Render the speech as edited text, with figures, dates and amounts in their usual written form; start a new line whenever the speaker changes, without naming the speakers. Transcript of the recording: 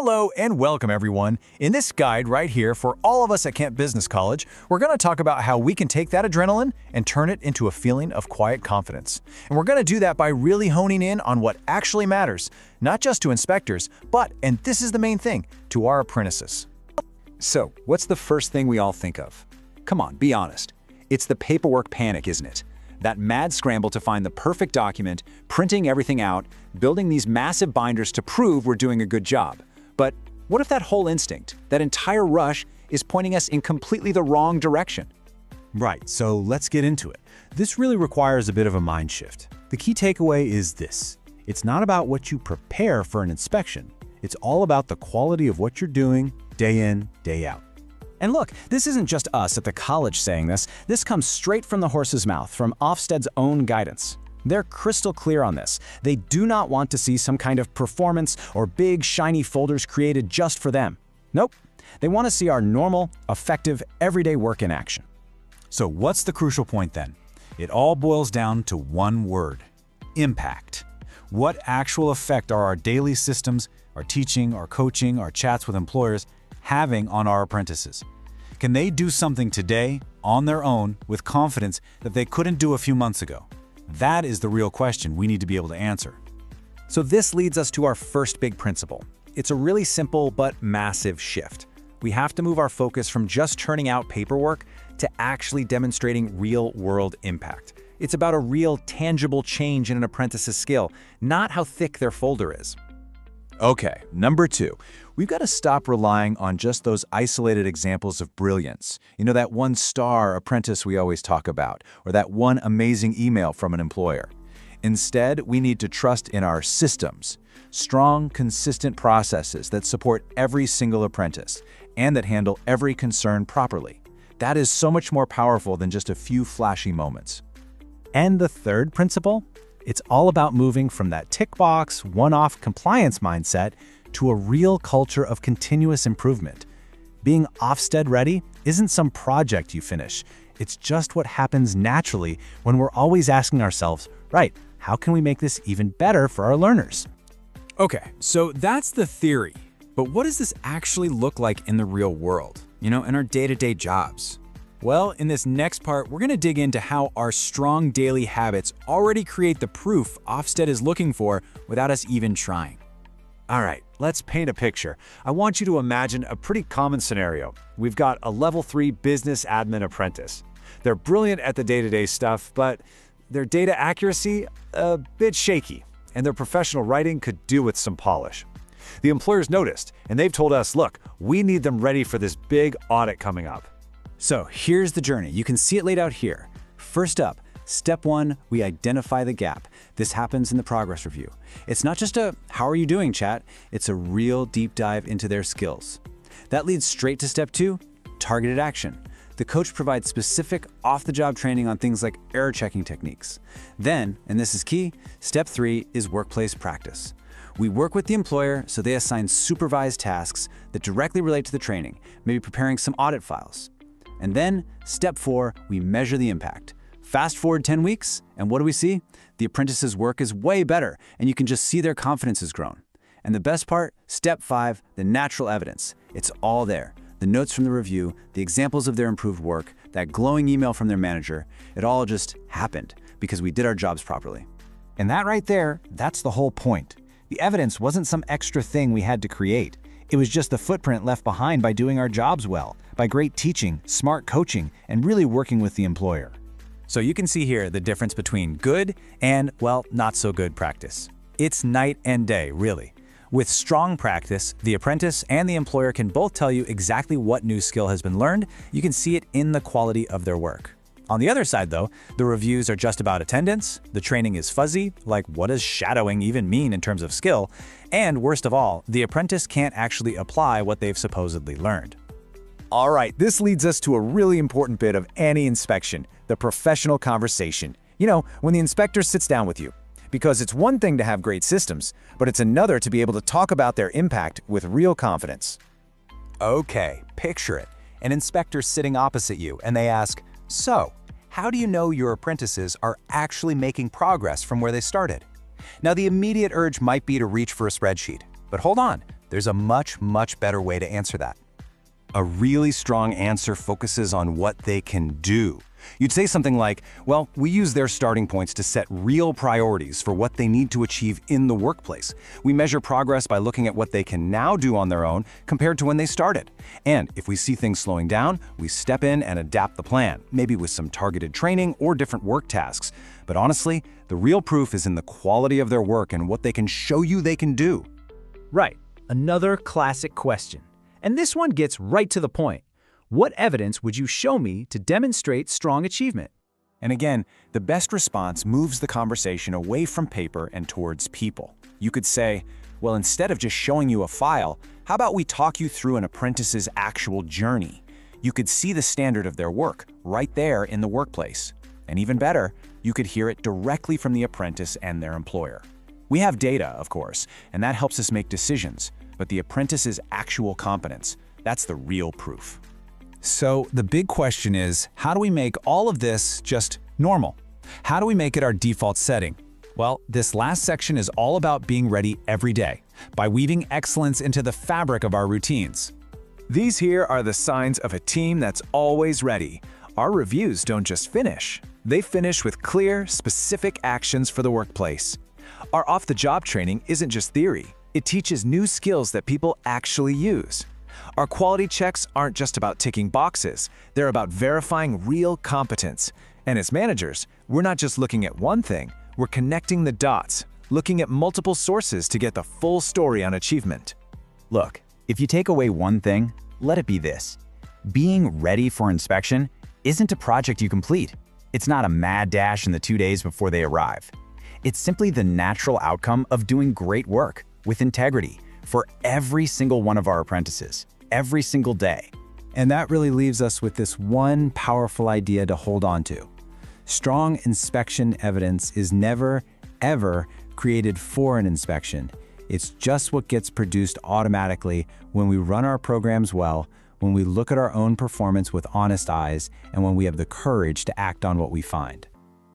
Hello and welcome everyone. In this guide right here for all of us at Kent Business College, we're going to talk about how we can take that adrenaline and turn it into a feeling of quiet confidence. And we're going to do that by really honing in on what actually matters, not just to inspectors, but, and this is the main thing, to our apprentices.
So, what's the first thing we all think of? Come on, be honest. It's the paperwork panic, isn't it? That mad scramble to find the perfect document, printing everything out, building these massive binders to prove we're doing a good job. But what if that whole instinct, that entire rush, is pointing us in completely the wrong direction?
Right, so let's get into it. This really requires a bit of a mind shift. The key takeaway is this. It's not about what you prepare for an inspection. It's all about the quality of what you're doing day in, day out.
And look, this isn't just us at the college saying this. This comes straight from the horse's mouth, from Ofsted's own guidance. They're crystal clear on this. They do not want to see some kind of performance or big, shiny folders created just for them. Nope. They want to see our normal, effective, everyday work in action.
So what's the crucial point then? It all boils down to one word: impact. What actual effect are our daily systems, our teaching, our coaching, our chats with employers having on our apprentices? Can they do something today, on their own, with confidence that they couldn't do a few months ago? That is the real question we need to be able to answer.
So this leads us to our first big principle. It's a really simple but massive shift. We have to move our focus from just turning out paperwork to actually demonstrating real-world impact. It's about a real, tangible change in an apprentice's skill, not how thick their folder is.
Okay, number two, we've got to stop relying on just those isolated examples of brilliance. You know, that one-star apprentice we always talk about, or that one amazing email from an employer. Instead, we need to trust in our systems, strong, consistent processes that support every single apprentice and that handle every concern properly. That is so much more powerful than just a few flashy moments.
And the third principle? It's all about moving from that tick box, one-off compliance mindset to a real culture of continuous improvement. Being Ofsted ready isn't some project you finish. It's just what happens naturally when we're always asking ourselves, right, how can we make this even better for our learners?
Okay, so that's the theory. But what does this actually look like in the real world? You know, in our day-to-day jobs? Well, in this next part, we're going to dig into how our strong daily habits already create the proof Ofsted is looking for without us even trying.
All right, let's paint a picture. I want you to imagine a pretty common scenario. We've got a level 3 business admin apprentice. They're brilliant at the day-to-day stuff, but their data accuracy, a bit shaky, and their professional writing could do with some polish. The employers noticed, and they've told us, look, we need them ready for this big audit coming up.
So here's the journey. You can see it laid out here. First up, step one, we identify the gap. This happens in the progress review. It's not just a "how are you doing" chat, it's a real deep dive into their skills. That leads straight to step two, targeted action. The coach provides specific off-the-job training on things like error checking techniques. Then, and this is key, step three is workplace practice. We work with the employer so they assign supervised tasks that directly relate to the training, maybe preparing some audit files. And then, step four, we measure the impact. Fast forward 10 weeks, and what do we see? The apprentice's work is way better, and you can just see their confidence has grown. And the best part, step five, the natural evidence. It's all there. The notes from the review, the examples of their improved work, that glowing email from their manager, it all just happened because we did our jobs properly.
And that right there, that's the whole point. The evidence wasn't some extra thing we had to create. It was just the footprint left behind by doing our jobs well, by great teaching, smart coaching, and really working with the employer.
So you can see here the difference between good and, well, not so good practice. It's night and day, really. With strong practice, the apprentice and the employer can both tell you exactly what new skill has been learned. You can see it in the quality of their work. On the other side, though, the reviews are just about attendance, the training is fuzzy, like what does shadowing even mean in terms of skill, and worst of all, the apprentice can't actually apply what they've supposedly learned.
All right, this leads us to a really important bit of any inspection, the professional conversation. You know, when the inspector sits down with you. Because it's one thing to have great systems, but it's another to be able to talk about their impact with real confidence.
Okay, picture it. An inspector sitting opposite you, and they ask, "So, how do you know your apprentices are actually making progress from where they started?" Now, the immediate urge might be to reach for a spreadsheet. But hold on, There's a much, much better way to answer that. A really strong answer focuses on what they can do. You'd say something like, well, we use their starting points to set real priorities for what they need to achieve in the workplace. We measure progress by looking at what they can now do on their own compared to when they started. And if we see things slowing down, we step in and adapt the plan, maybe with some targeted training or different work tasks. But honestly, the real proof is in the quality of their work and what they can show you they can do.
Right, another classic question. And this one gets right to the point. What evidence would you show me to demonstrate strong achievement?
And again, the best response moves the conversation away from paper and towards people. You could say, well, instead of just showing you a file, how about we talk you through an apprentice's actual journey? You could see the standard of their work right there in the workplace. And even better, you could hear it directly from the apprentice and their employer. We have data, of course, and that helps us make decisions, but the apprentice's actual competence, that's the real proof.
So the big question is, how do we make all of this just normal? How do we make it our default setting? Well, this last section is all about being ready every day, by weaving excellence into the fabric of our routines.
These here are the signs of a team that's always ready. Our reviews don't just finish. They finish with clear, specific actions for the workplace. Our off-the-job training isn't just theory. It teaches new skills that people actually use. Our quality checks aren't just about ticking boxes. They're about verifying real competence. And as managers, we're not just looking at one thing. We're connecting the dots, looking at multiple sources to get the full story on achievement.
Look, if you take away one thing, let it be this. Being ready for inspection isn't a project you complete. It's not a mad dash in the 2 days before they arrive. It's simply the natural outcome of doing great work with integrity for every single one of our apprentices, every single day.
And that really leaves us with this one powerful idea to hold on to. Strong inspection evidence is never, ever created for an inspection. It's just what gets produced automatically when we run our programs well, when we look at our own performance with honest eyes, and when we have the courage to act on what we find.